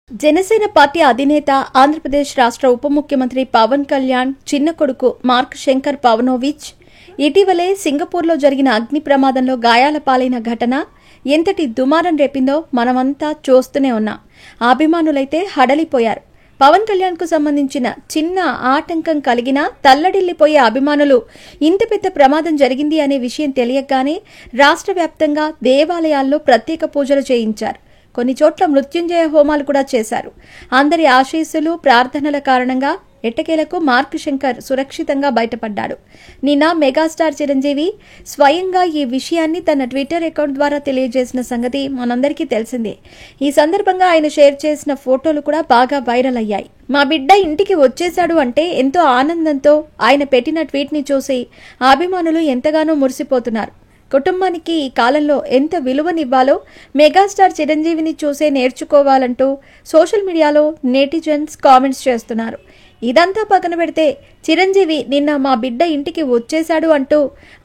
Janasena party అధినేత ఆంధ్రప్రదేశ్ రాష్ట్ర ఉప ముఖ్యమంత్రి పవన్ కళ్యాణ్ చిన్న కొడుకు మార్క్ శంకర్ పవనోవిచ్ ఇటీవలే సింగపూర్లో జరిగిన అగ్ని ప్రమాదంలో గాయాల పాలైన ఘటన ఎంతటి దుమారం రేపిందో మనమంతా చూస్తూనే ఉన్నాం. అభిమానులైతే హడలిపోయారు. పవన్ కళ్యాణ్ కు సంబంధించిన చిన్న ఆటంకం కలిగినా తల్లడిల్లిపోయే అభిమానులు ఇంత పెద్ద ప్రమాదం జరిగింది అనే విషయం తెలియగానే రాష్ట్ర వ్యాప్తంగా దేవాలయాల్లో ప్రత్యేక పూజలు చేయించారు. కొన్ని చోట్ల మృత్యుంజయ హోమాలు కూడా చేశారు. అందరి ఆశీస్సులు ప్రార్థనల కారణంగా ఎట్టకేలకు మార్క్ శంకర్ సురక్షితంగా బయటపడ్డాడు. నిన్న మెగాస్టార్ చిరంజీవి స్వయంగా ఈ విషయాన్ని తన ట్విట్టర్ అకౌంట్ ద్వారా తెలియజేసిన సంగతి మనందరికీ తెలిసిందే. ఈ సందర్భంగా ఆయన షేర్ చేసిన ఫోటోలు కూడా బాగా వైరల్ అయ్యాయి. మా బిడ్డ ఇంటికి వచ్చేశాడు అంటే ఎంతో ఆనందంతో ఆయన పెట్టిన ట్వీట్ ని చూసి అభిమానులు ఎంతగానో మురిసిపోతున్నారు. కుటుంబానికి ఈ కాలంలో ఎంత విలువనివ్వాలో మెగాస్టార్ చిరంజీవిని చూసే నేర్చుకోవాలంటూ సోషల్ మీడియాలో నెటిజన్స్ కామెంట్స్ చేస్తున్నారు. ఇదంతా పక్కన పెడితే చిరంజీవి నిన్న మా బిడ్డ ఇంటికి వచ్చేశాడు అంటూ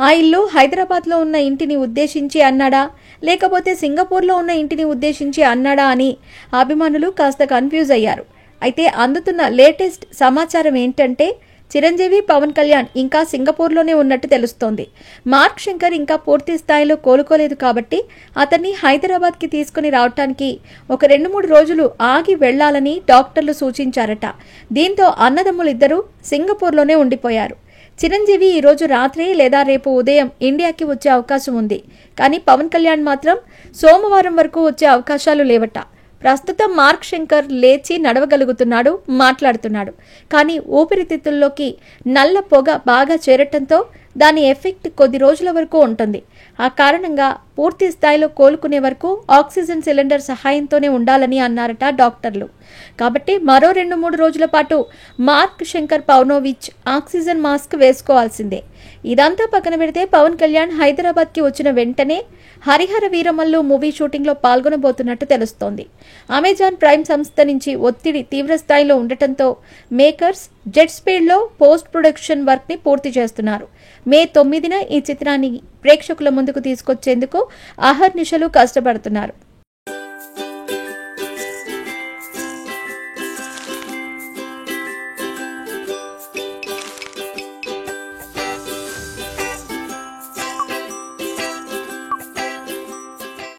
ఆ ఇల్లు హైదరాబాద్లో ఉన్న ఇంటిని ఉద్దేశించి అన్నాడా లేకపోతే సింగపూర్లో ఉన్న ఇంటిని ఉద్దేశించి అన్నాడా అని అభిమానులు కాస్త కన్ఫ్యూజ్ అయ్యారు. అయితే అందుతున్న లేటెస్ట్ సమాచారం ఏంటంటే చిరంజీవి పవన్ కళ్యాణ్ ఇంకా సింగపూర్లోనే ఉన్నట్టు తెలుస్తోంది. మార్క్ శంకర్ ఇంకా పూర్తి స్థాయిలో కోలుకోలేదు కాబట్టి అతన్ని హైదరాబాద్కి తీసుకుని రావటానికి ఒక 2-3 రోజులు ఆగి వెళ్లాలని డాక్టర్లు సూచించారట. దీంతో అన్నదమ్ములిద్దరూ సింగపూర్లోనే ఉండిపోయారు. చిరంజీవి ఈ రోజు రాత్రి లేదా రేపు ఉదయం ఇండియాకి వచ్చే అవకాశం ఉంది. కానీ పవన్ కళ్యాణ్ మాత్రం సోమవారం వరకు వచ్చే అవకాశాలు లేవట. ప్రస్తుతం మార్క్ శంకర్ లేచి నడవగలుగుతున్నాడు, మాట్లాడుతున్నాడు. కానీ ఊపిరితిత్తుల్లోకి నల్ల పొగ బాగా చేరటంతో దాని ఎఫెక్ట్ కొద్ది రోజుల వరకు ఉంటుంది. ఆ కారణంగా పూర్తి స్థాయిలో కోలుకునే వరకు ఆక్సిజన్ సిలిండర్ సహాయంతోనే ఉండాలని అన్నారట డాక్టర్లు. కాబట్టి మరో 2-3 రోజుల పాటు Mark Shankar Pavanovich oxygen mask వేసుకోవాల్సిందే. ఇదంతా పక్కన పెడితే పవన్ కళ్యాణ్ హైదరాబాద్కి వచ్చిన వెంటనే హరిహర వీరమల్లు మూవీ షూటింగ్లో పాల్గొనబోతున్నట్టు తెలుస్తోంది. అమెజాన్ ప్రైమ్ సంస్థ నుంచి ఒత్తిడి తీవ్రస్థాయిలో ఉండటంతో మేకర్స్ జెట్ స్పీడ్లో పోస్ట్ ప్రొడక్షన్ వర్క్ ని పూర్తి చేస్తున్నారు. మే 9న ఈ చిత్రాన్ని ప్రేక్షకుల ముందుకు తీసుకొచ్చేందుకు అహర్నిశలు కష్టపడుతున్నారు.